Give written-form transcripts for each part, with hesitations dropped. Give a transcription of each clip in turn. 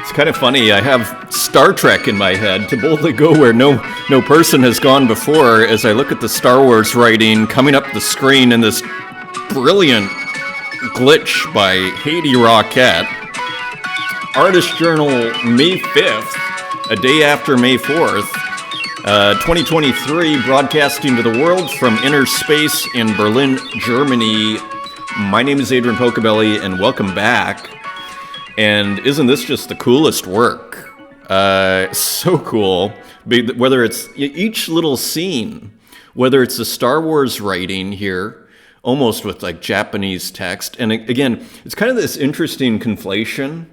It's kind of funny. I have Star Trek in my head to boldly go where no person has gone before as I look at the Star Wars writing coming up the screen in this brilliant glitch by Haiti Rocket. Artist Journal, May 5th, a day after May 4th. 2023, broadcasting to the world from inner space in Berlin, Germany. My name is Adrian Pocobelli, and welcome back. And isn't this just the coolest work? So cool. Whether it's each little scene, whether it's the Star Wars writing here, almost with like Japanese text. And again, it's kind of this interesting conflation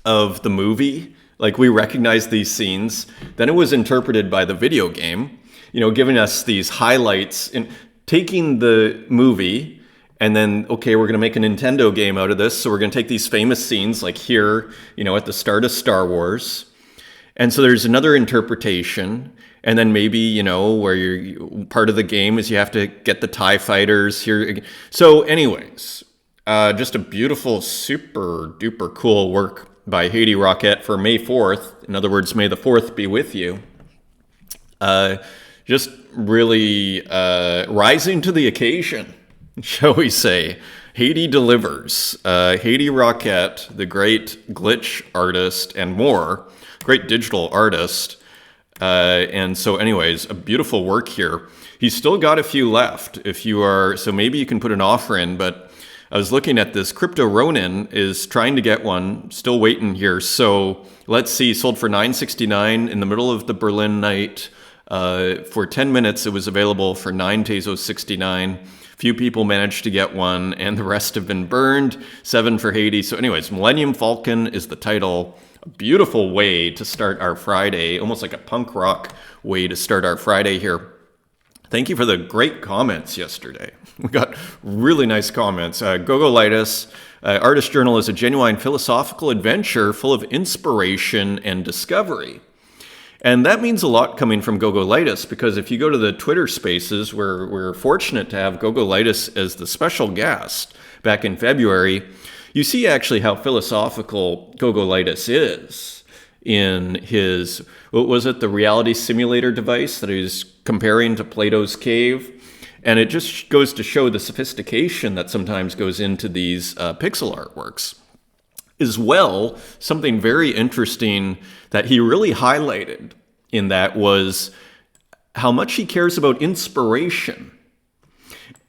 of the movie. Like we recognize these scenes. Then it was interpreted by the video game, giving us these highlights and taking the movie. And then, okay, we're going to make a Nintendo game out of this. So we're going to take these famous scenes like here, at the start of Star Wars. And so there's another interpretation. And then maybe, where you're part of the game is you have to get the TIE fighters here. So anyways, just a beautiful, super duper cool work by Haiti Rocket for May 4th. In other words, may the 4th be with you. Just really rising to the occasion. Shall we say, Haiti delivers. Haiti Rocket, the great glitch artist and more, great digital artist. And so anyways, a beautiful work here. He's still got a few left if you are, so maybe you can put an offer in, but I was looking at this. Crypto Ronin is trying to get one, still waiting here. So let's see, sold for $9.69 in the middle of the Berlin night. For 10 minutes, it was available for 9 Tezos 69. Few people managed to get one, and the rest have been burned. 7 for Haiti. So anyways, Millennium Falcon is the title. A beautiful way to start our Friday, almost like a punk rock way to start our Friday here. Thank you for the great comments yesterday. We got really nice comments. Gogolitis, Artist Journal is a genuine philosophical adventure full of inspiration and discovery. And that means a lot coming from Gogolitis, because if you go to the Twitter spaces, we're fortunate to have Gogolitis as the special guest back in February. You see actually how philosophical Gogolitis is in his, what was it, the reality simulator device that he was comparing to Plato's cave. And it just goes to show the sophistication that sometimes goes into these pixel artworks. As well, something very interesting that he really highlighted in that was how much he cares about inspiration.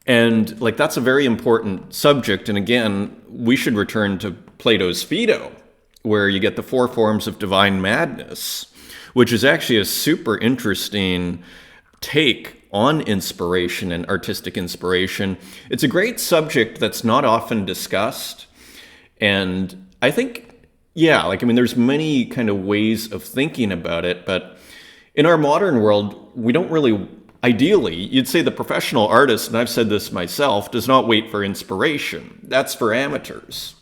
And like that's a very important subject. And again, we should return to Plato's Phaedo, where you get the 4 forms of divine madness, which is actually a super interesting take on inspiration and artistic inspiration. It's a great subject that's not often discussed. And I think, there's many kind of ways of thinking about it, but in our modern world, we don't really, ideally, you'd say the professional artist, and I've said this myself, does not wait for inspiration. That's for amateurs,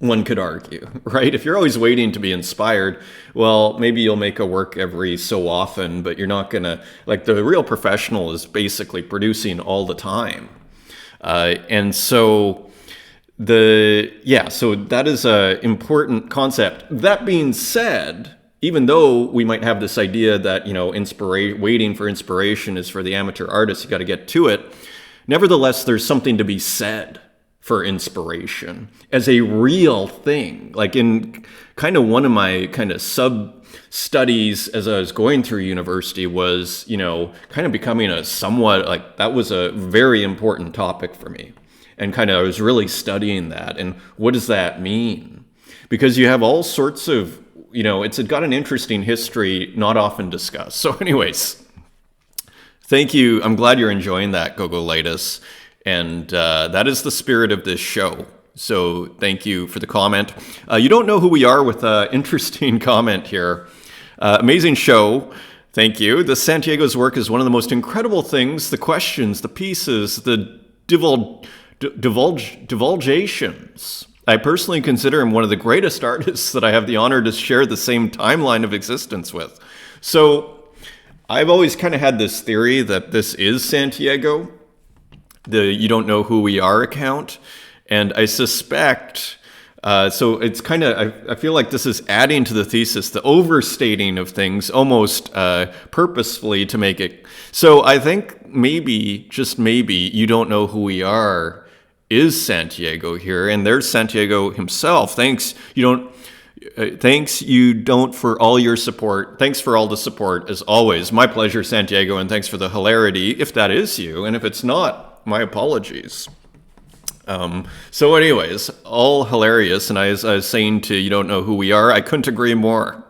one could argue, right? If you're always waiting to be inspired, well, maybe you'll make a work every so often, but you're not gonna, like the real professional is basically producing all the time. And so so that is an important concept. That being said, even though we might have this idea that, waiting for inspiration is for the amateur artist, you got to get to it. Nevertheless, there's something to be said for inspiration as a real thing. Like in kind of one of my kind of sub-studies as I was going through university was, kind of becoming a somewhat, like that was a very important topic for me. And kind of I was really studying that. And what does that mean? Because you have all sorts of, it's got an interesting history, not often discussed. So anyways, thank you. I'm glad you're enjoying that, Gogolitis. And that is the spirit of this show. So thank you for the comment. You don't know who we are with an interesting comment here. Amazing show. Thank you. The Santiago's work is one of the most incredible things. The questions, the pieces, the divulgations. I personally consider him one of the greatest artists that I have the honor to share the same timeline of existence with. So I've always kind of had this theory that this is Santiago, the You Don't Know Who We Are account. And I suspect So it's kind of, I feel like this is adding to the thesis, the overstating of things almost purposefully to make it. So I think maybe, just maybe, you don't know who we are is Santiago here, and there's Santiago himself. Thanks you don't for all your support. Thanks for all the support, as always. My pleasure, Santiago, and thanks for the hilarity, if that is you. And if it's not, my apologies. So anyways, all hilarious. And as I was saying to You Don't Know Who We Are, I couldn't agree more.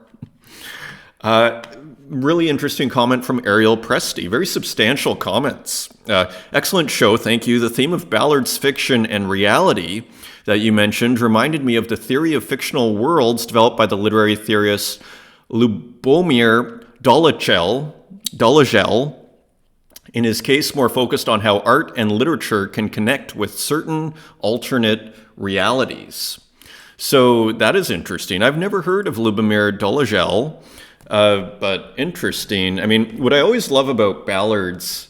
Really interesting comment from Ariel Presti. Very substantial comments. Excellent show, thank you. The theme of Ballard's fiction and reality that you mentioned reminded me of the theory of fictional worlds developed by the literary theorist Lubomir Dolagel, in his case more focused on how art and literature can connect with certain alternate realities. So that is interesting. I've never heard of Lubomir Dolagel, but interesting. I mean, what I always love about Ballard's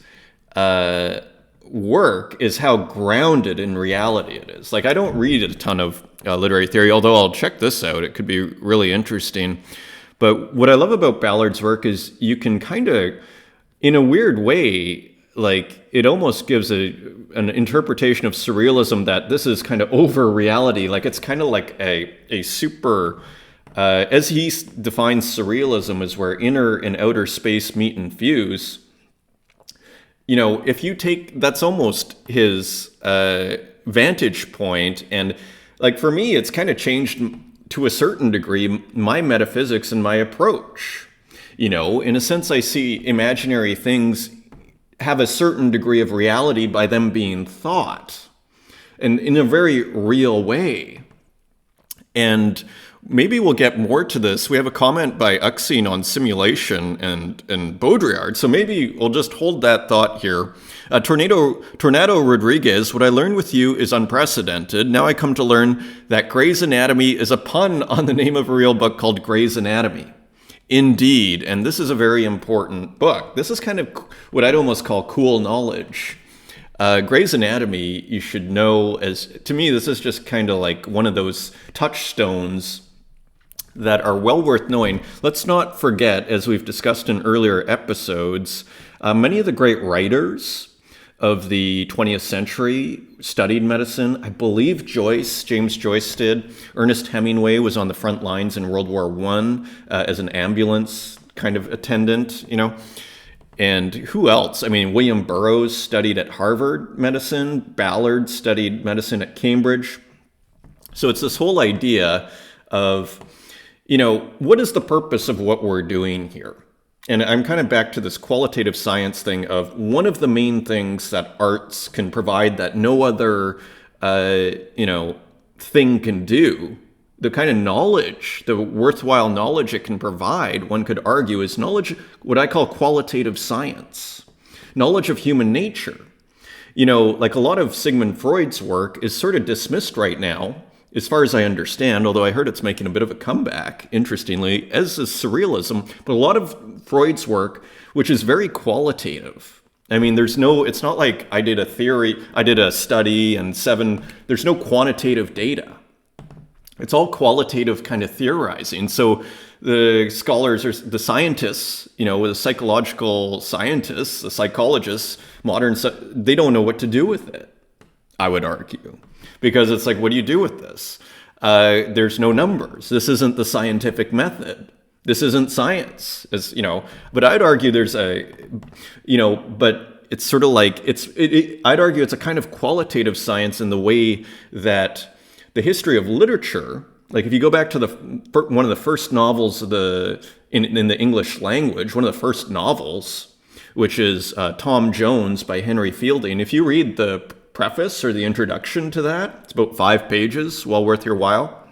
work is how grounded in reality it is. Like, I don't read a ton of literary theory, although I'll check this out. It could be really interesting. But what I love about Ballard's work is you can kind of, in a weird way, like, it almost gives an interpretation of surrealism that this is kind of over reality. Like, it's kind of like a super, as he defines surrealism, as where inner and outer space meet and fuse. You know, if you take, that's almost his vantage point. And like, for me, it's kind of changed to a certain degree my metaphysics and my approach. You know, in a sense, I see imaginary things have a certain degree of reality by them being thought, and in a very real way. And maybe we'll get more to this. We have a comment by Uxine on simulation and Baudrillard, so maybe we'll just hold that thought here. Tornado Rodriguez, what I learned with you is unprecedented. Now I come to learn that Grey's Anatomy is a pun on the name of a real book called Grey's Anatomy. Indeed, and this is a very important book. This is kind of what I'd almost call cool knowledge. Grey's Anatomy, you should know, as to me, this is just kind of like one of those touchstones that are well worth knowing. Let's not forget, as we've discussed in earlier episodes, many of the great writers of the 20th century studied medicine. I believe James Joyce did. Ernest Hemingway was on the front lines in World War I as an ambulance kind of attendant, you know. And who else? I mean, William Burroughs studied at Harvard medicine. Ballard studied medicine at Cambridge. So it's this whole idea of, you know, what is the purpose of what we're doing here? And I'm kind of back to this qualitative science thing of one of the main things that arts can provide that no other, thing can do. The kind of knowledge, the worthwhile knowledge it can provide, one could argue, is knowledge, what I call qualitative science. Knowledge of human nature. You know, like a lot of Sigmund Freud's work is sort of dismissed right now, as far as I understand, although I heard it's making a bit of a comeback, interestingly, as is surrealism. But a lot of Freud's work, which is very qualitative. I mean, it's not like I did a study and there's no quantitative data. It's all qualitative kind of theorizing. So the scholars, or the scientists, you know, the psychological scientists, the psychologists, they don't know what to do with it, I would argue. Because it's like, what do you do with this? There's no numbers. This isn't the scientific method. This isn't science, as you know. But I'd argue but it's sort of like I'd argue it's a kind of qualitative science in the way that the history of literature, like if you go back to one of the first novels in the English language, one of the first novels, which is Tom Jones by Henry Fielding. If you read the preface or the introduction to that, it's about 5 pages, well worth your while.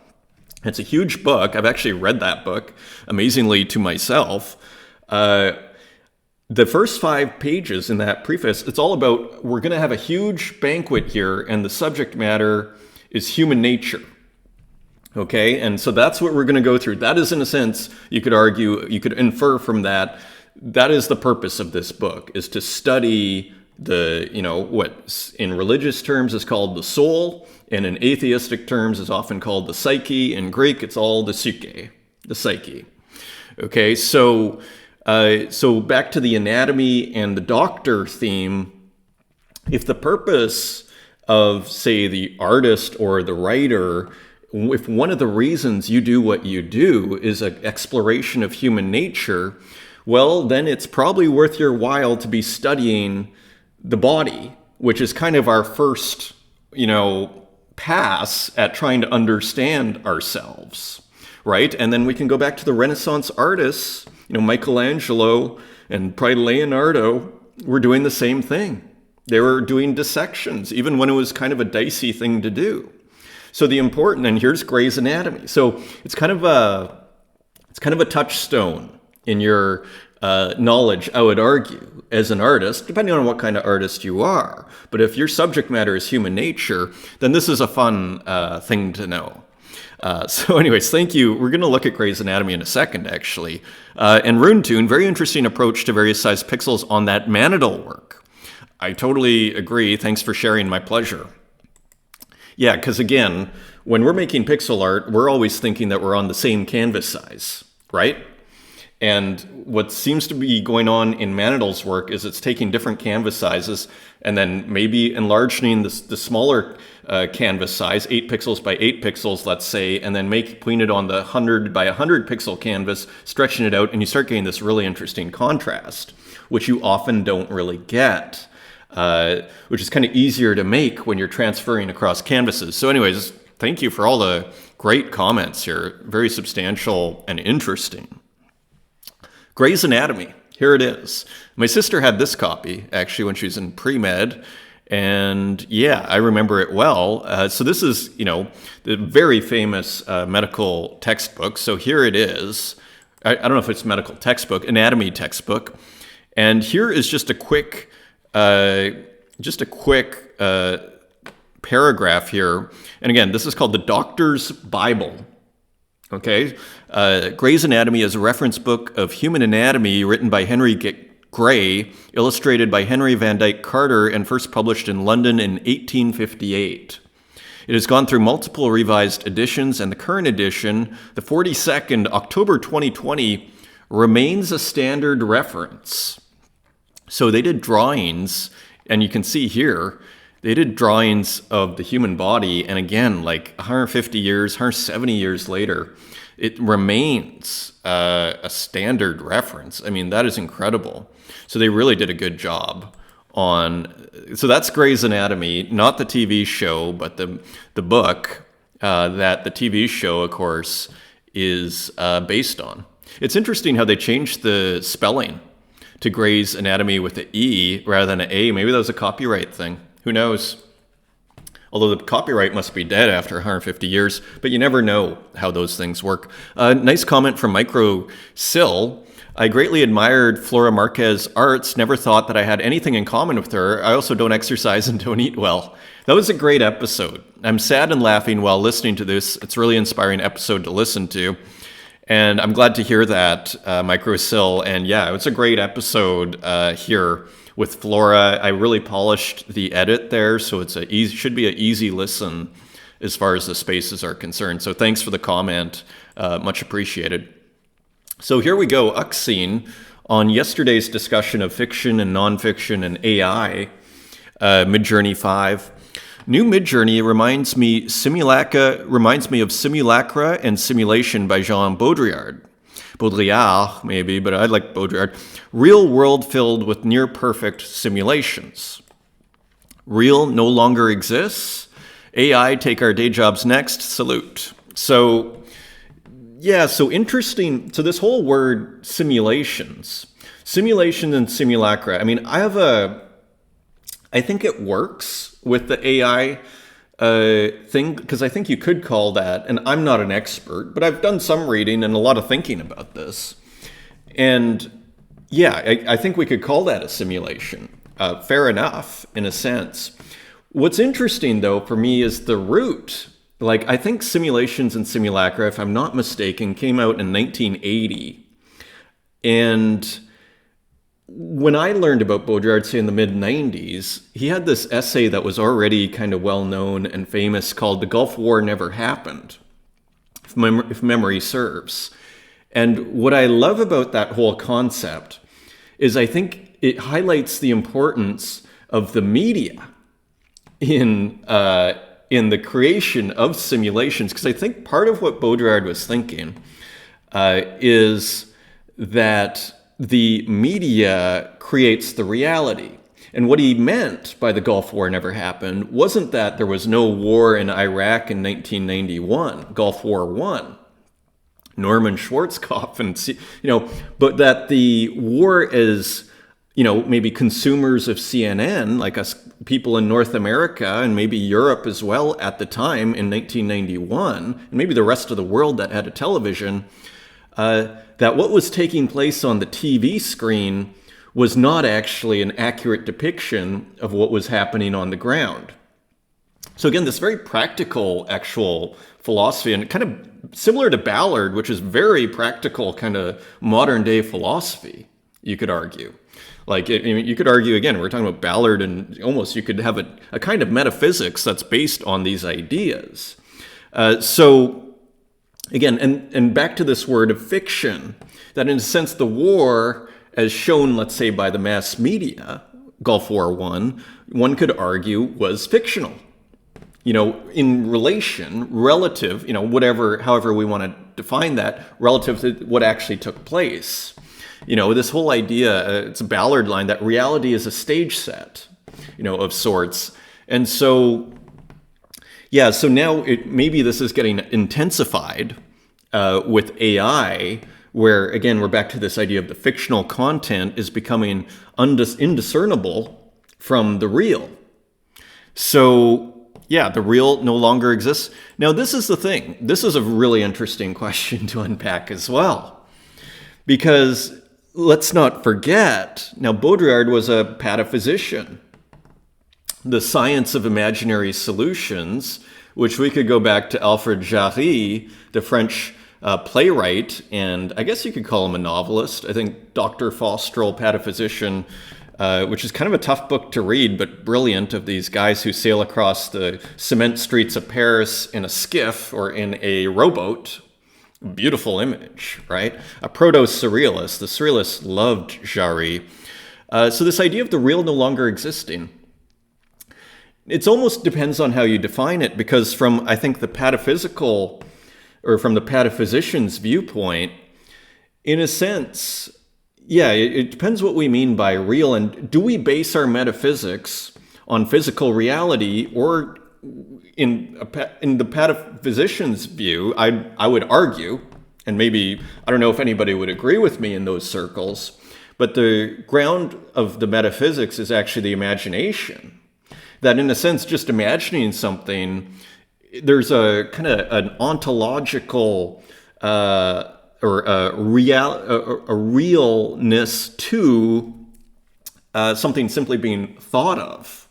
It's a huge book. I've actually read that book, amazingly, to myself. The first 5 pages in that preface, it's all about, we're going to have a huge banquet here, and the subject matter is human nature. Okay, and so that's what we're going to go through. That is, in a sense, you could argue, you could infer from that, that is the purpose of this book, is to study what in religious terms is called the soul, and in atheistic terms is often called the psyche. In Greek, it's all the psyche, the psyche. Okay, so back to the anatomy and the doctor theme. If the purpose of, say, the artist or the writer, if one of the reasons you do what you do is an exploration of human nature, well, then it's probably worth your while to be studying the body, which is kind of our first, pass at trying to understand ourselves, right? And then we can go back to the Renaissance artists, Michelangelo and probably Leonardo were doing the same thing. They were doing dissections, even when it was kind of a dicey thing to do. So and here's Gray's Anatomy. So it's kind of a touchstone in your knowledge, I would argue, as an artist, depending on what kind of artist you are. But if your subject matter is human nature, then this is a fun thing to know. So anyways, thank you. We're going to look at Gray's Anatomy in a second, actually. And RuneTune, very interesting approach to various size pixels on that Manidal work. I totally agree. Thanks for sharing. My pleasure. Yeah, because again, when we're making pixel art, we're always thinking that we're on the same canvas size, right? And what seems to be going on in Manidal's work is it's taking different canvas sizes and then maybe enlarging the smaller canvas size, 8 pixels by 8 pixels, let's say, and then putting it on the 100 by 100 pixel canvas, stretching it out, and you start getting this really interesting contrast, which you often don't really get, which is kind of easier to make when you're transferring across canvases. So anyways, thank you for all the great comments here. Very substantial and interesting. Gray's Anatomy, here it is. My sister had this copy, actually, when she was in pre-med, and yeah, I remember it well. So this is, the very famous medical textbook. So here it is. I don't know if it's medical textbook, anatomy textbook. And here is just a quick paragraph here. And again, this is called the Doctor's Bible. Okay, Gray's Anatomy is a reference book of human anatomy written by Henry Gray, illustrated by Henry Van Dyke Carter, and first published in London in 1858. It has gone through multiple revised editions, and the current edition, the 42nd, October 2020, remains a standard reference. So they did drawings, and you can see here, they did drawings of the human body, and again, like 150 years, 170 years later, it remains a standard reference. I mean, that is incredible. So they really did a good job so that's Gray's Anatomy, not the TV show, but the book that the TV show, of course, is based on. It's interesting how they changed the spelling to Gray's Anatomy with an E rather than an A. Maybe that was a copyright thing. Who knows? Although the copyright must be dead after 150 years, but you never know how those things work. Nice comment from Micro Sill. I greatly admired Flora Marquez's arts, never thought that I had anything in common with her. I also don't exercise and don't eat well. That was a great episode. I'm sad and laughing while listening to this. It's a really inspiring episode to listen to. And I'm glad to hear that, Micro Sill. And yeah, it's a great episode here with Flora. I really polished the edit there, so it's should be an easy listen as far as the spaces are concerned. So thanks for the comment, much appreciated. So here we go, Uxine, on yesterday's discussion of fiction and nonfiction and AI, Midjourney 5. New Midjourney reminds me of Simulacra and Simulation by Jean Baudrillard. Baudrillard, maybe, but I like Baudrillard. Real world filled with near-perfect simulations. Real no longer exists. AI take our day jobs next. Salute. So, yeah, so interesting. So this whole word simulations and simulacra. I mean, I think it works with the AI thing, because I think you could call that, and I'm not an expert, but I've done some reading and a lot of thinking about this. And yeah, I think we could call that a simulation. Fair enough, in a sense. What's interesting, though, for me is the root. Like, I think Simulations and Simulacra, if I'm not mistaken, came out in 1980. And when I learned about Baudrillard, say in the mid-90s, he had this essay that was already kind of well-known and famous called The Gulf War Never Happened, if memory serves. And what I love about that whole concept is I think it highlights the importance of the media in the creation of simulations. Because I think part of what Baudrillard was thinking is that the media creates the reality. And what he meant by the Gulf War never happened wasn't that there was no war in Iraq in 1991, Gulf War I, Norman Schwarzkopf, and but that the war is, maybe consumers of CNN, like us people in North America and maybe Europe as well at the time in 1991, and maybe the rest of the world that had a television, that what was taking place on the TV screen was not actually an accurate depiction of what was happening on the ground. So again, this very practical actual philosophy, and kind of similar to Ballard, which is very practical kind of modern day philosophy, you could argue. You could argue, again, we're talking about Ballard, and almost you could have a kind of metaphysics that's based on these ideas. So again, and back to this word of fiction, that in a sense the war, as shown, let's say, by the mass media, Gulf War I, one could argue was fictional. In relation, relative, however we want to define that, relative to what actually took place. This whole idea, it's a Ballard line, that reality is a stage set, of sorts. And so, yeah, so now maybe this is getting intensified with AI, where, again, we're back to this idea of the fictional content is becoming indiscernible from the real. So, yeah, the real no longer exists. Now, this is the thing. This is a really interesting question to unpack as well. Because let's not forget, now Baudrillard was a pataphysician. The science of imaginary solutions, which we could go back to Alfred Jarry, the French playwright, and I guess you could call him a novelist. I think Dr. Faustrel, pataphysician, which is kind of a tough book to read, but brilliant, of these guys who sail across the cement streets of Paris in a skiff or in a rowboat. Beautiful image, right? A proto-surrealist. The surrealists loved Jarry. So this idea of the real no longer existing, it almost depends on how you define it, because from, I think, the pataphysical, or from the pataphysician's viewpoint, in a sense, yeah, it depends what we mean by real, and do we base our metaphysics on physical reality, or in the pataphysician's view, I would argue, and maybe, I don't know if anybody would agree with me in those circles, but the ground of the metaphysics is actually the imagination. That in a sense, just imagining something, there's a kind of an ontological or a realness to something simply being thought of,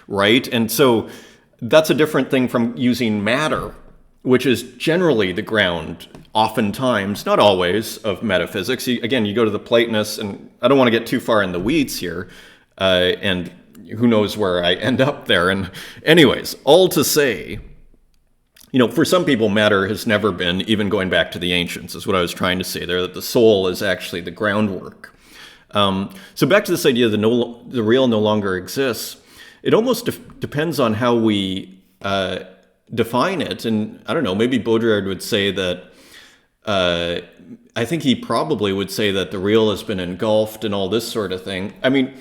right? And so that's a different thing from using matter, which is generally the ground, oftentimes, not always, of metaphysics. Again, you go to the Platonists, and I don't want to get too far in the weeds here, and who knows where I end up there. And anyways, all to say, for some people, matter has never been, even going back to the ancients, is what I was trying to say there, that the soul is actually the groundwork. So back to this idea that the real no longer exists, it almost depends on how we define it. And I don't know, maybe Baudrillard would say that, I think he probably would say that the real has been engulfed and all this sort of thing. I mean,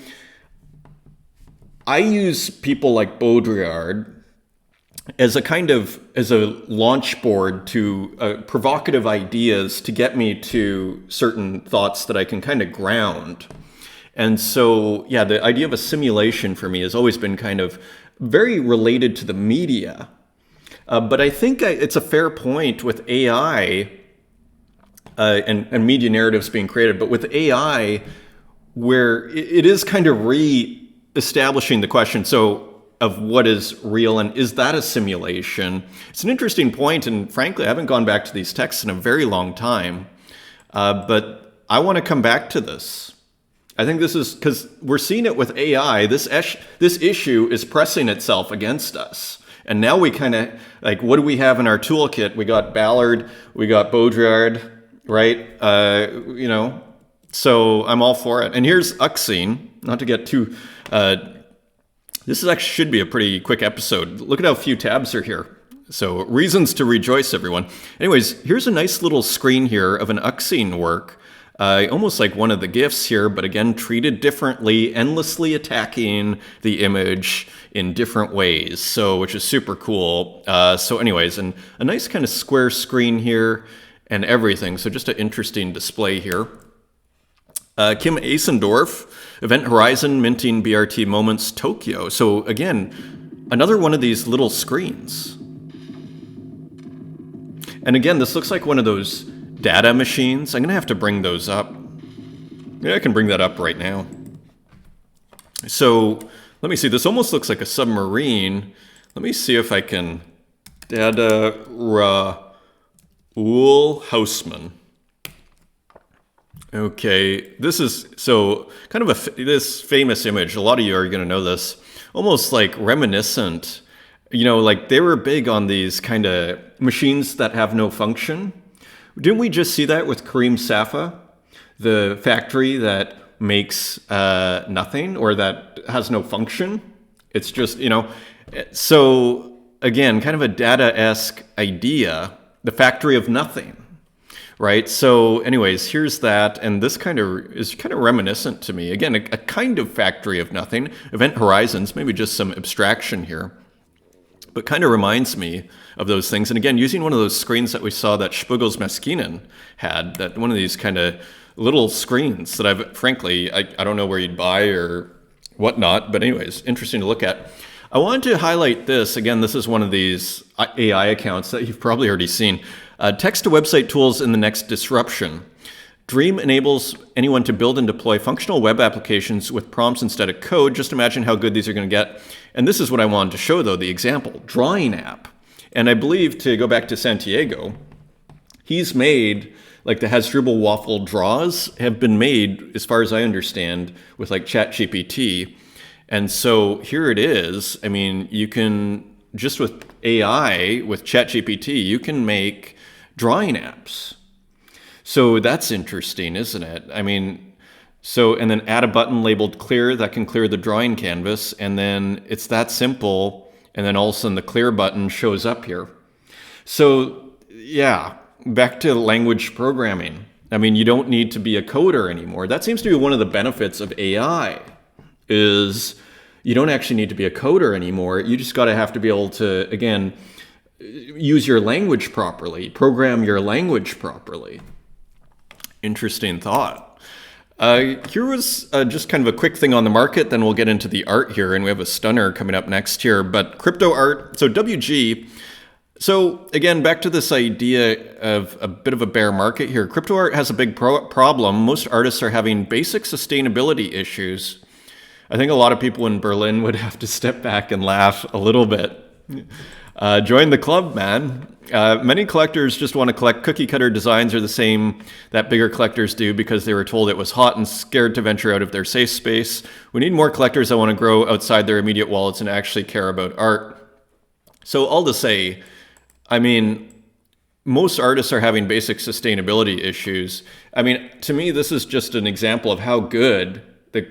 I use people like Baudrillard as a launch board to provocative ideas to get me to certain thoughts that I can kind of ground. And so, yeah, the idea of a simulation for me has always been kind of very related to the media. But I think it's a fair point with AI and media narratives being created, but with AI, where it is kind of re-establishing the question, so of what is real and is that a simulation? It's an interesting point, and frankly, I haven't gone back to these texts in a very long time, but I want to come back to this. I think this is because we're seeing it with AI. This issue is pressing itself against us. And now we kind of, like, what do we have in our toolkit? We got Ballard, we got Baudrillard, right? You know, so I'm all for it. And here's Uxine, not to get too, this is actually should be a pretty quick episode. Look at how few tabs are here. So reasons to rejoice, everyone. Anyways, here's a nice little screen here of an Uxine work. Almost like one of the GIFs here, but again, treated differently, endlessly attacking the image in different ways, so which is super cool. So anyways, and a nice kind of square screen here and everything. So just an interesting display here. Kim Asendorf, Event Horizon, minting BRT Moments, Tokyo. So again, another one of these little screens. And again, this looks like one of those data machines. I'm gonna have to bring those up. Yeah, I can bring that up right now. So let me see, this almost looks like a submarine. Let me see if I can, Data Raoul Hausman. Okay, this is, so kind of this famous image, a lot of you are gonna know this, almost like reminiscent, you know, like they were big on these kind of machines that have no function. Didn't we just see that with Kareem Safa, the factory that makes nothing or that has no function? It's just, you know, so again, kind of a data-esque idea, the factory of nothing, right? So anyways, here's that, and this kind of is kind of reminiscent to me. Again, a kind of factory of nothing. Event Horizons, maybe just some abstraction here, but kind of reminds me of those things. And again, using one of those screens that we saw that Spiegel's Maskinen had, that one of these kind of little screens that I've, frankly, I don't know where you'd buy or whatnot, but anyways, interesting to look at. I wanted to highlight this. Again, this is one of these AI accounts that you've probably already seen. Text-to-website tools in the next disruption. Dream enables anyone to build and deploy functional web applications with prompts instead of code. Just imagine how good these are going to get. And this is what I wanted to show, though, the example. Drawing app. And I believe, to go back to Santiago, he's made, like the Hasdrubal waffle draws have been made, as far as I understand, with like ChatGPT. And so here it is. I mean, you can, just with AI, with ChatGPT, you can make drawing apps. So that's interesting, isn't it? I mean, so, and then add a button labeled clear that can clear the drawing canvas, and then it's that simple, and then all of a sudden the clear button shows up here. So yeah, back to language programming. I mean, you don't need to be a coder anymore. That seems to be one of the benefits of AI, is you don't actually need to be a coder anymore. You just have to be able to, again, use your language properly, program your language properly. Interesting thought. Here was just kind of a quick thing on the market, then we'll get into the art here, and we have a stunner coming up next here. But crypto art, so WG, so again, back to this idea of a bit of a bear market here. Crypto art has a big problem. Most artists are having basic sustainability issues. I think a lot of people in Berlin would have to step back and laugh a little bit. Join the club, man. Many collectors just want to collect cookie cutter designs or the same that bigger collectors do because they were told it was hot and scared to venture out of their safe space. We need more collectors that want to grow outside their immediate wallets and actually care about art. So all to say, I mean, most artists are having basic sustainability issues. I mean, to me, this is just an example of how good the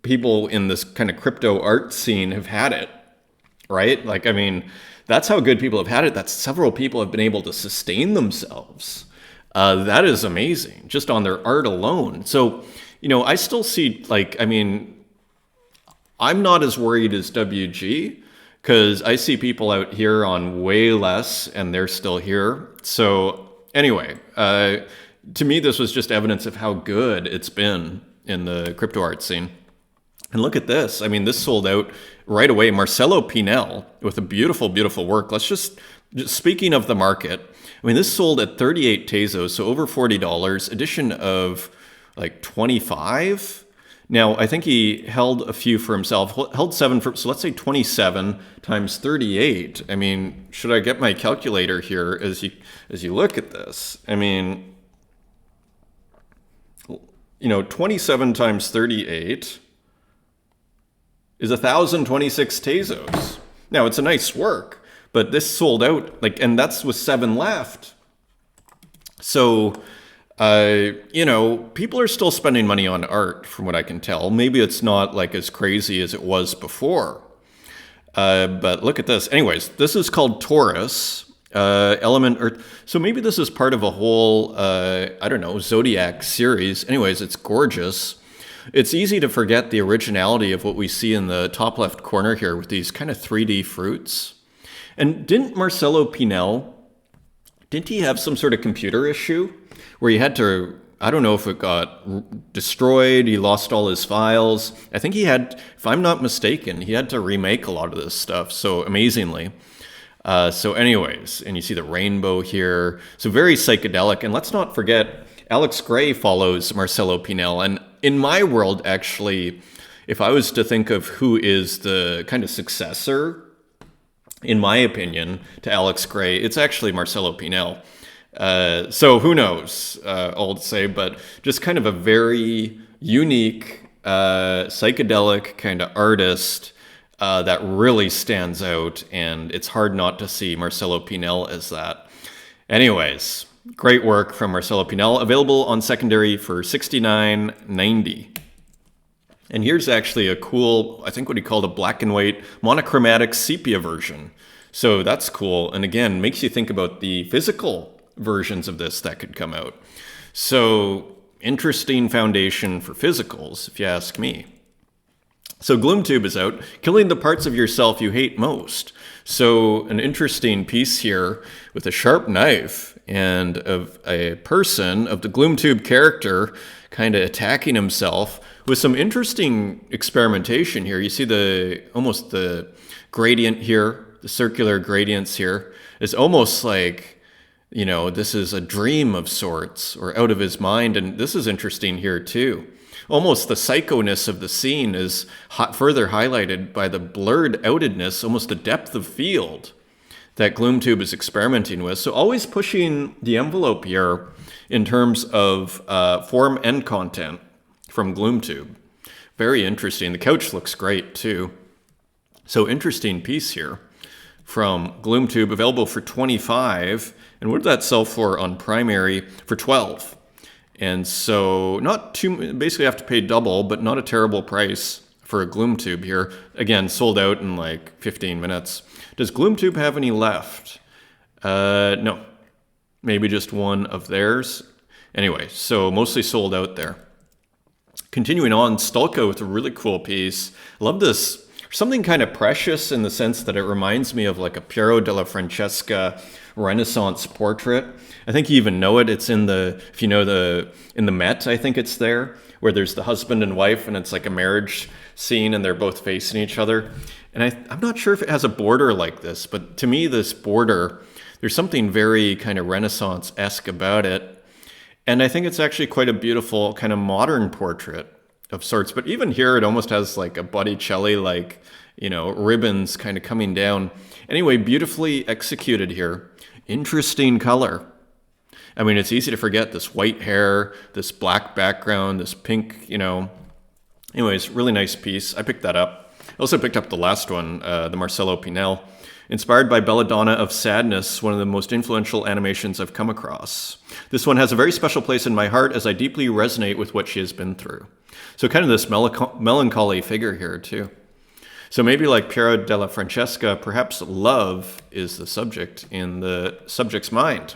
people in this kind of crypto art scene have had it, right? Like, I mean, that's how good people have had it, that several people have been able to sustain themselves. That is amazing, just on their art alone. So, you know, I still see, like, I mean, I'm not as worried as WG, because I see people out here on way less, and they're still here. So anyway, to me, this was just evidence of how good it's been in the crypto art scene. And look at this. I mean, this sold out right away. Marcelo Pinel with a beautiful, beautiful work. Let's just speaking of the market, I mean, this sold at 38 Tezos, so over $40, edition of like 25. Now, I think he held a few for himself, held 7 for, so let's say 27 times 38. I mean, should I get my calculator here as you look at this? I mean, 27 times 38 is 1,026 Tezos. Now, it's a nice work, but this sold out, and that's with 7 left. So, people are still spending money on art, from what I can tell. Maybe it's not as crazy as it was before. But look at this. Anyways, this is called Taurus, element Earth. So maybe this is part of a whole, Zodiac series. Anyways, it's gorgeous. It's easy to forget the originality of what we see in the top left corner here with these kind of 3D fruits. And didn't Marcelo Pinel, didn't he have some sort of computer issue where he had to, I don't know if it got destroyed, he lost all his files. I think he had, if I'm not mistaken, he had to remake a lot of this stuff, so amazingly. So anyways, and you see the rainbow here. So very psychedelic. And let's not forget, Alex Gray follows Marcelo Pinel. And in my world, actually, if I was to think of who is the kind of successor, in my opinion, to Alex Gray, it's actually Marcelo Pinel. So who knows, all to say, but just kind of a very unique, psychedelic kind of artist that really stands out, and it's hard not to see Marcelo Pinel as that. Anyways, great work from Marcelo Pinel, available on secondary for $69.90. And here's actually a cool, I think what he called a black and white monochromatic sepia version. So that's cool. And again, makes you think about the physical versions of this that could come out. So interesting foundation for physicals, if you ask me. So Gloomtube is out, killing the parts of yourself you hate most. So an interesting piece here with a sharp knife and of a person, of the Gloomtube character, kind of attacking himself with some interesting experimentation here. You see almost the gradient here, the circular gradients here. It's almost like, this is a dream of sorts or out of his mind. And this is interesting here too. Almost the psycho-ness of the scene is further highlighted by the blurred outedness, almost the depth of field that Gloomtube is experimenting with. So always pushing the envelope here in terms of form and content from Gloomtube. Very interesting. The couch looks great too. So interesting piece here from Gloomtube, available for $25. And what did that sell for on primary? For $12. And so not too, basically have to pay double, but not a terrible price for a Gloomtube here. Again, sold out in 15 minutes. Does Gloomtube have any left? No. Maybe just one of theirs. Anyway, so mostly sold out there. Continuing on, Stulka with a really cool piece. I love this. Something kind of precious in the sense that it reminds me of a Piero della Francesca Renaissance portrait. I think you even know it. It's in in the Met, I think it's there, where there's the husband and wife and it's like a marriage scene and they're both facing each other. And I'm not sure if it has a border like this, but to me, this border, there's something very kind of Renaissance-esque about it. And I think it's actually quite a beautiful kind of modern portrait of sorts. But even here, it almost has a Botticelli, ribbons kind of coming down. Anyway, beautifully executed here. Interesting color. I mean, it's easy to forget this white hair, this black background, this pink, Anyways, really nice piece. I picked that up. I also picked up the last one, the Marcelo Pinel. Inspired by Belladonna of Sadness, one of the most influential animations I've come across. This one has a very special place in my heart as I deeply resonate with what she has been through. So kind of this melancholy figure here too. So maybe like Piero della Francesca, perhaps love is the subject in the subject's mind.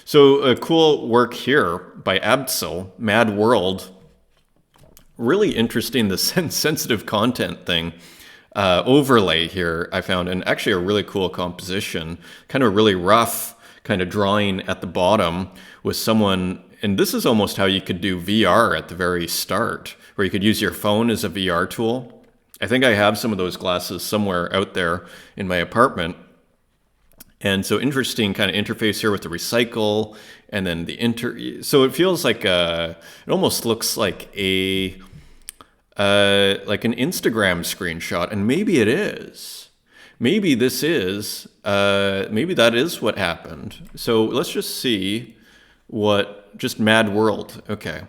So a cool work here by Abtsel, Mad World. Really interesting, the sensitive content thing. Overlay here I found, and actually a really cool composition, kind of really rough kind of drawing at the bottom with someone, and this is almost how you could do VR at the very start, where you could use your phone as a VR tool. I think I have some of those glasses somewhere out there in my apartment. And so interesting kind of interface here with the recycle and then so it feels like it almost looks like an Instagram screenshot, and maybe it is. Maybe this is, maybe that is what happened. So let's just see just Mad World. Okay.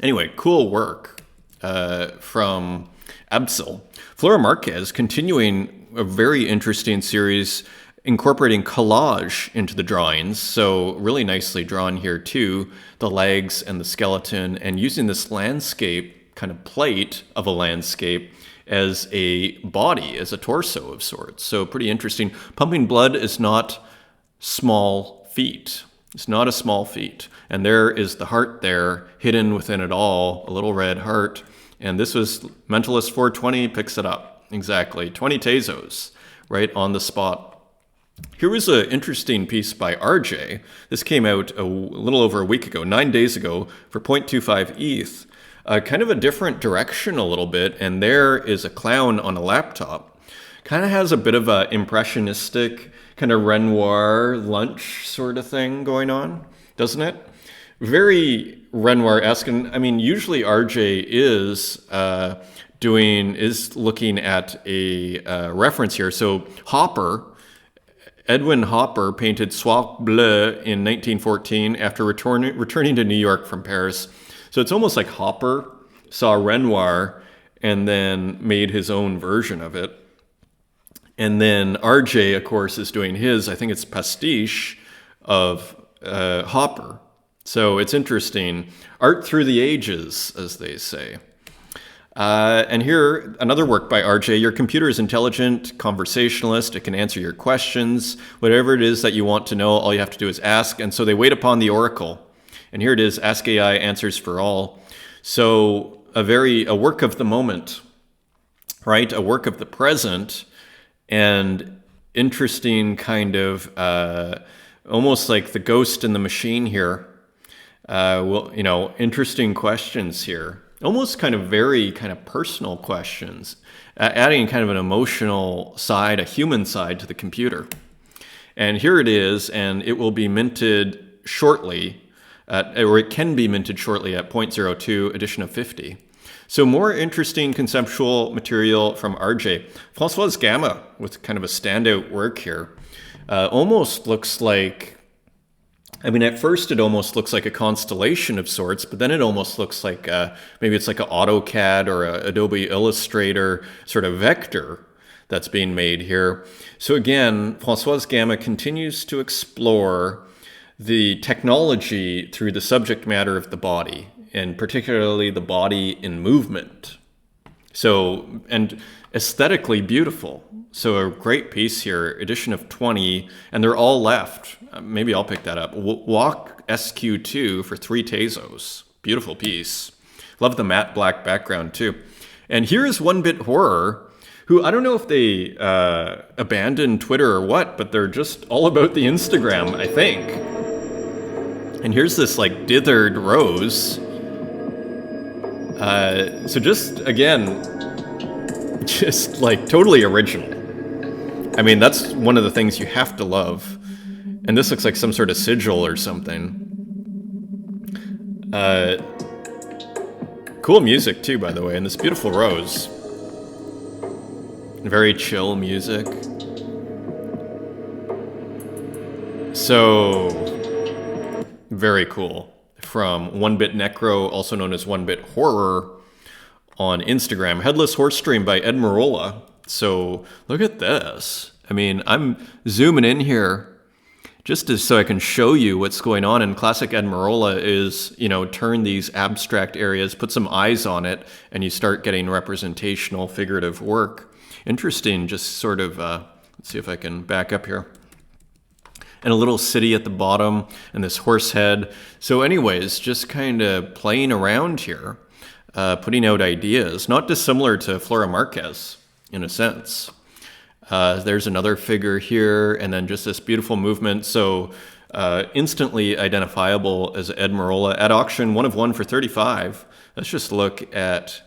Anyway, cool work from Absol. Flora Marquez continuing a very interesting series incorporating collage into the drawings. So really nicely drawn here too, the legs and the skeleton, and using this landscape kind of plate of a landscape as a body, as a torso of sorts. So pretty interesting. Pumping blood is not small feat. It's not a small feat. And there is the heart there, hidden within it all, a little red heart. And this was Mentalist 420 picks it up. Exactly. 20 Tezos, right on the spot. Here was an interesting piece by RJ. This came out a little over a week ago, 9 days ago, for 0.25 ETH. Kind of a different direction a little bit, and there is a clown on a laptop. Kind of has a bit of a impressionistic, kind of Renoir lunch sort of thing going on, doesn't it? Very Renoir-esque, and I mean, usually RJ is looking at a reference here. So Edwin Hopper painted Soir Bleu in 1914 after returning to New York from Paris. So it's almost like Hopper saw Renoir and then made his own version of it. And then RJ, of course, is doing his, I think it's pastiche of Hopper. So it's interesting. Art through the ages, as they say. And here, another work by RJ. Your computer is intelligent, conversationalist. It can answer your questions. Whatever it is that you want to know, all you have to do is ask. And so they wait upon the oracle. And here it is, Ask AI Answers for All. So a work of the moment, right? A work of the present, and interesting kind of, almost like the ghost in the machine here. Interesting questions here. Almost kind of very kind of personal questions, adding kind of an emotional side, a human side to the computer. And here it is, and it will be minted shortly, or it can be minted shortly at 0.02 edition of 50. So more interesting conceptual material from RJ. Françoise Gamma with kind of a standout work here. Almost looks like, at first it almost looks like a constellation of sorts, but then it almost looks like maybe it's like an AutoCAD or a Adobe Illustrator sort of vector that's being made here. So again, Françoise Gamma continues to explore the technology through the subject matter of the body, and particularly the body in movement. So, and aesthetically beautiful. So a great piece here, edition of 20, and they're all left. Maybe I'll pick that up. Walk SQ2 for 3 Tezos. Beautiful piece. Love the matte black background too. And here's One Bit Horror, who I don't know if they abandoned Twitter or what, but they're just all about the Instagram, I think. And here's this like dithered rose. So just, again, just like totally original. I mean, that's one of the things you have to love. And this looks like some sort of sigil or something. Cool music too, by the way, and this beautiful rose. Very chill music. So, very cool. From One Bit Necro, also known as One Bit Horror, on Instagram. Headless Horse Stream by Ed Marola. So look at this. I mean, I'm zooming in here just so I can show you what's going on. And classic Ed Marola is, turn these abstract areas, put some eyes on it, and you start getting representational, figurative work. Interesting, just sort of, let's see if I can back up here. And a little city at the bottom, and this horse head. So anyways, just kind of playing around here, putting out ideas, not dissimilar to Flora Marquez, in a sense. There's another figure here, and then just this beautiful movement. So instantly identifiable as Ed Marola. At auction, 1 of 1 for 35. Let's just look at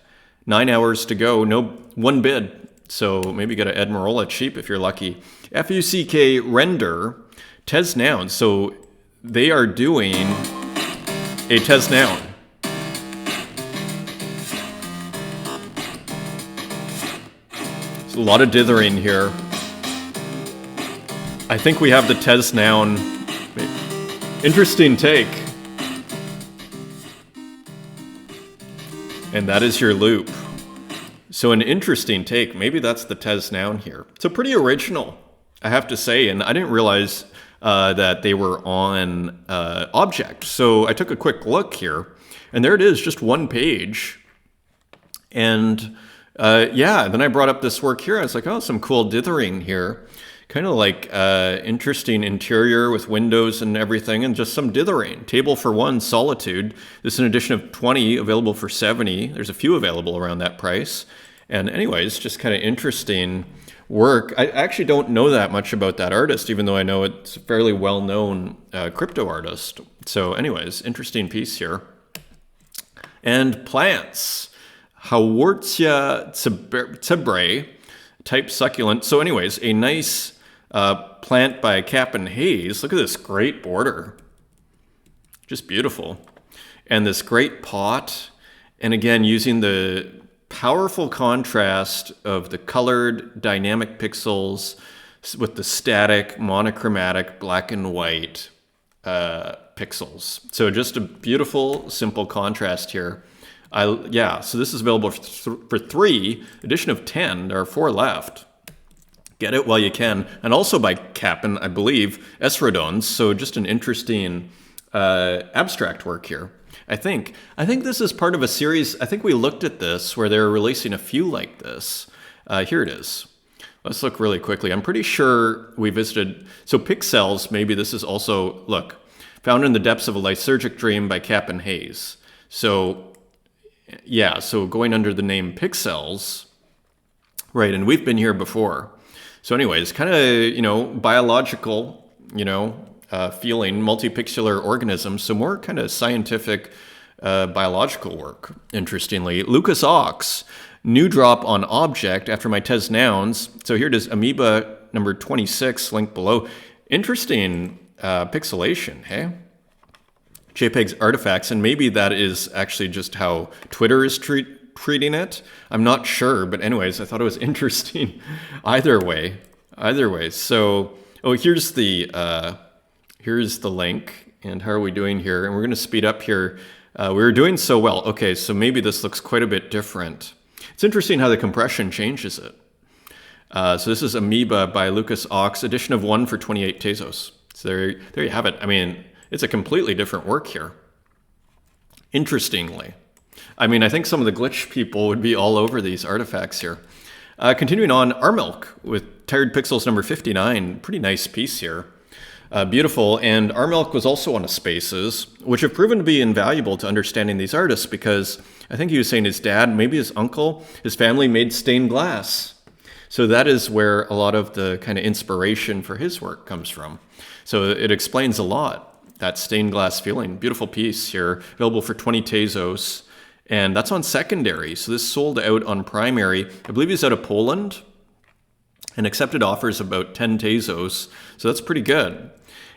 9 hours to go. No one bid. So maybe get an Ed Marola cheap if you're lucky. FUCK Render, Tez Noun. So they are doing a Tez Noun. There's a lot of dithering here. I think we have the Tez Noun. Interesting take. And that is your loop. So an interesting take. Maybe that's the Tez noun here. So pretty original, I have to say. And I didn't realize that they were on Object. So I took a quick look here. And there it is, just one page. And yeah, then I brought up this work here. I was like, oh, some cool dithering here. Kind of like interesting interior with windows and everything, and just some dithering. Table for one, Solitude. This is an edition of 20, available for 70. There's a few available around that price. And anyways, just kind of interesting work. I actually don't know that much about that artist, even though I know it's a fairly well-known crypto artist. So anyways, interesting piece here. And plants. Hawortia tebrae, type succulent. So anyways, a nice plant by Cap and Hayes. Look at this great border. Just beautiful. And this great pot. And again, using the powerful contrast of the colored dynamic pixels with the static monochromatic black and white pixels. So just a beautiful, simple contrast here. Yeah, so this is available for 3, edition of 10. There are 4 left. Get it while you can. And also by Cap'n, I believe, Esrodons. So just an interesting abstract work here. I think this is part of a series. I think we looked at this where they're releasing a few like this. Here it is. Let's look really quickly. I'm pretty sure we visited. So Pixels, maybe this is also, look, found in the depths of a lysergic dream by Cap and Hayes. So yeah, so going under the name Pixels, right, and we've been here before. So anyways, kind of, biological, feeling, multipixelar organisms, so more kind of scientific biological work, interestingly. Lucas Ox, new drop on Object after my Tez nouns. So here it is, Amoeba number 26, link below. Interesting pixelation, hey? JPEG's artifacts, and maybe that is actually just how Twitter is treating it. I'm not sure, but anyways, I thought it was interesting. Either way. So, here's the link, and how are we doing here? And we're going to speed up here. We were doing so well. Okay, so maybe this looks quite a bit different. It's interesting how the compression changes it. So this is Amoeba by Lucas Ox, edition of 1 for 28 Tezos. So there you have it. I mean, it's a completely different work here. Interestingly. I mean, I think some of the glitch people would be all over these artifacts here. Continuing on, Armilk with Tired Pixels number 59. Pretty nice piece here. Beautiful. And Armilk was also on a Spaces, which have proven to be invaluable to understanding these artists because I think he was saying his dad, maybe his uncle, his family made stained glass. So that is where a lot of the kind of inspiration for his work comes from. So it explains a lot, that stained glass feeling. Beautiful piece here, available for 20 Tezos. And that's on secondary. So this sold out on primary. I believe he's out of Poland and accepted offers about 10 Tezos. So that's pretty good.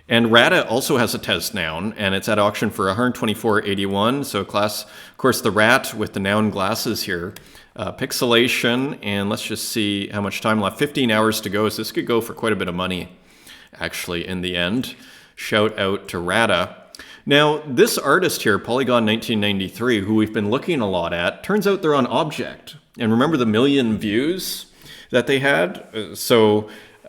And Rata also has a Tez noun, and it's at auction for 124.81. So class, of course, the rat with the noun glasses here. Pixelation, and let's just see how much time left. 15 hours to go, so this could go for quite a bit of money, actually, in the end. Shout out to Rata. Now, this artist here, Polygon 1993, who we've been looking a lot at, turns out they're on Object. And remember the million views that they had?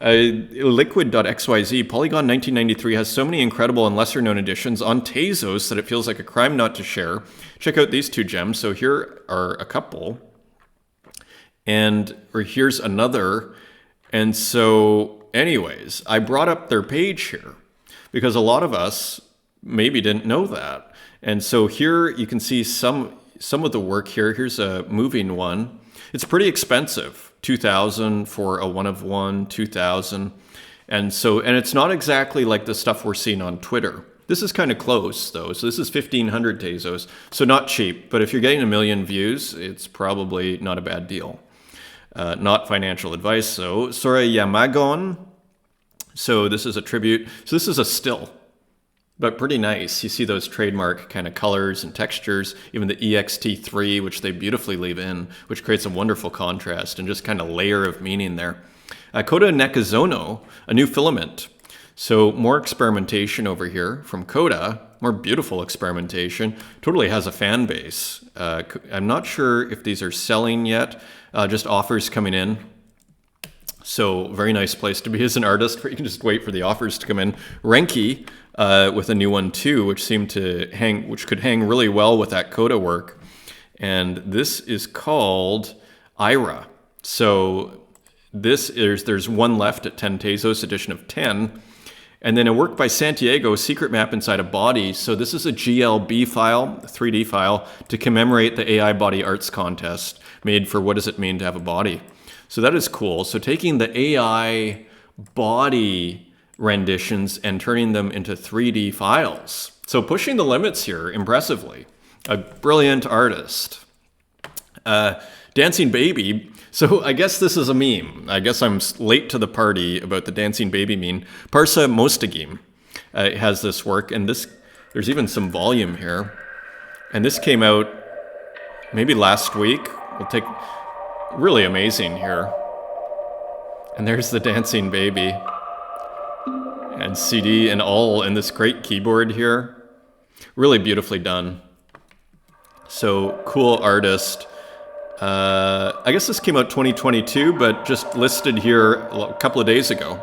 Liquid.xyz, Polygon 1993 has so many incredible and lesser known editions on Tezos that it feels like a crime not to share. Check out these 2 gems. So here are a couple. Or here's another. And so anyways, I brought up their page here because a lot of us maybe didn't know that. And so here you can see some of the work here. Here's a moving one. It's pretty expensive, 2,000 for a one of one, 2,000. And it's not exactly like the stuff we're seeing on Twitter. This is kind of close though. So this is 1,500 Tezos. So not cheap, but if you're getting 1 million views, it's probably not a bad deal. Not financial advice though. Sora Yamagon. So this is a tribute. So this is a still, but pretty nice. You see those trademark kind of colors and textures, even the EXT3, which they beautifully leave in, which creates a wonderful contrast and just kind of layer of meaning there. Koda Nakazono, a new filament. So more experimentation over here from Coda, more beautiful experimentation. Totally has a fan base. I'm not sure if these are selling yet, just offers coming in. So very nice place to be as an artist, where you can just wait for the offers to come in. Renki with a new one too, which could hang really well with that Coda work. And this is called Ira. So there's one left at 10 Tezos, edition of 10. And then a work by Santiago, Secret Map Inside a Body. So this is a GLB file, a 3D file, to commemorate the AI Body Arts Contest made for What Does It Mean to Have a Body? So that is cool. So taking the AI body renditions and turning them into 3D files. So pushing the limits here impressively. A brilliant artist. Dancing Baby. So I guess this is a meme. I guess I'm late to the party about the Dancing Baby meme. Parsa Mostagim has this work, and there's even some volume here. And this came out maybe last week. Really amazing here. And there's the Dancing Baby. And CD and all, and this great keyboard here. Really beautifully done. So cool artist. I guess this came out 2022, but just listed here a couple of days ago.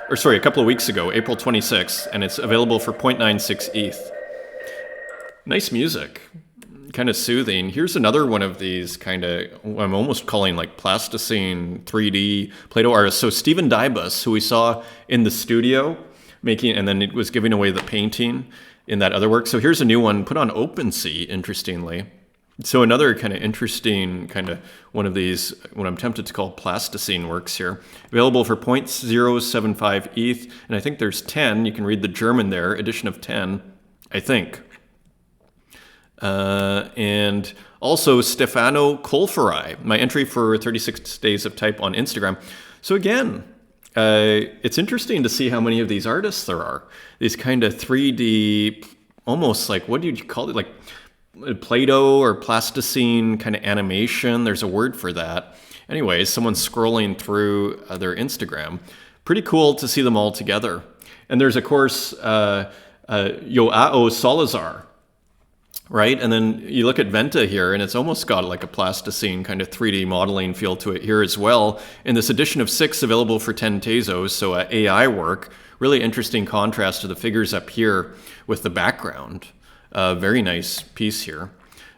Or sorry, a couple of weeks ago, April 26th, and it's available for 0.96 ETH. Nice music. Kind of soothing. Here's another one of these I'm almost calling like plasticine 3D Play-Doh artists. So Stephen Dybus, who we saw in the studio and then it was giving away the painting in that other work. So here's a new one put on OpenSea, interestingly. So another kind of interesting one of these, what I'm tempted to call plasticine works here. Available for 0.075 ETH, and I think there's 10. You can read the German there, edition of 10, I think. And also Stefano Colferi, my entry for 36 Days of Type on Instagram. So again, it's interesting to see how many of these artists there are. These kind of 3D, almost like, what do you call it? Like Play-Doh or plasticine kind of animation. There's a word for that. Anyways, someone's scrolling through their Instagram. Pretty cool to see them all together. And there's, of course, Joao Salazar, right? And then you look at Venta here, and it's almost got like a plasticine kind of 3D modeling feel to it here as well. In this edition of 6, available for 10 Tezos, so AI work. Really interesting contrast to the figures up here with the background. Very nice piece here.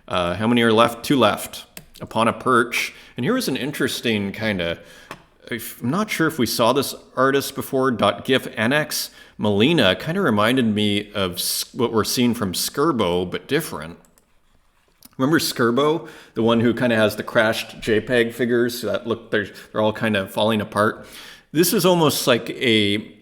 How many are left? 2 left. Upon a Perch. And here was an interesting I'm not sure if we saw this artist before. .gif Annex Molina kind of reminded me of what we're seeing from Skirbo, but different. Remember Skirbo, the one who kind of has the crashed JPEG figures that look, they're all kind of falling apart. This is almost like a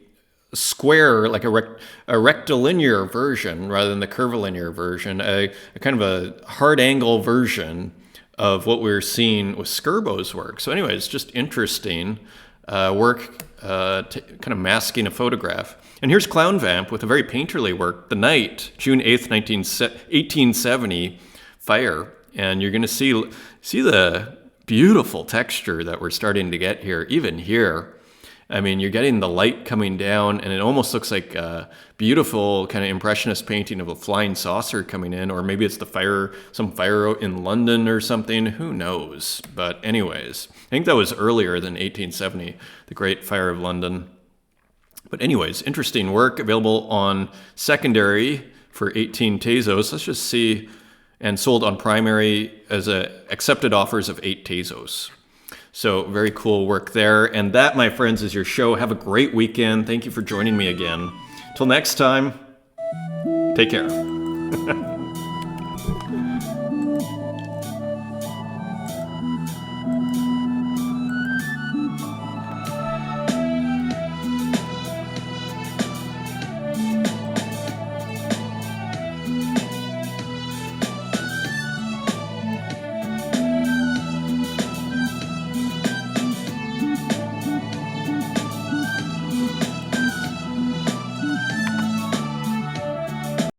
square, like a rectilinear version rather than the curvilinear version, a kind of a hard angle version of what we're seeing with Skirbo's work. So anyway, it's just interesting work kind of masking a photograph. And here's Clown Vamp with a very painterly work, The Night, June 8th, 1870, Fire. And you're going to see the beautiful texture that we're starting to get here, even here. I mean, you're getting the light coming down, and it almost looks like a beautiful kind of impressionist painting of a flying saucer coming in, or maybe it's some fire in London or something. Who knows? But anyways, I think that was earlier than 1870, the Great Fire of London. But anyways, interesting work, available on secondary for 18 Tezos. Let's just see, and sold on primary as accepted offers of 8 Tezos. So very cool work there. And that, my friends, is your show. Have a great weekend. Thank you for joining me again. Till next time, take care.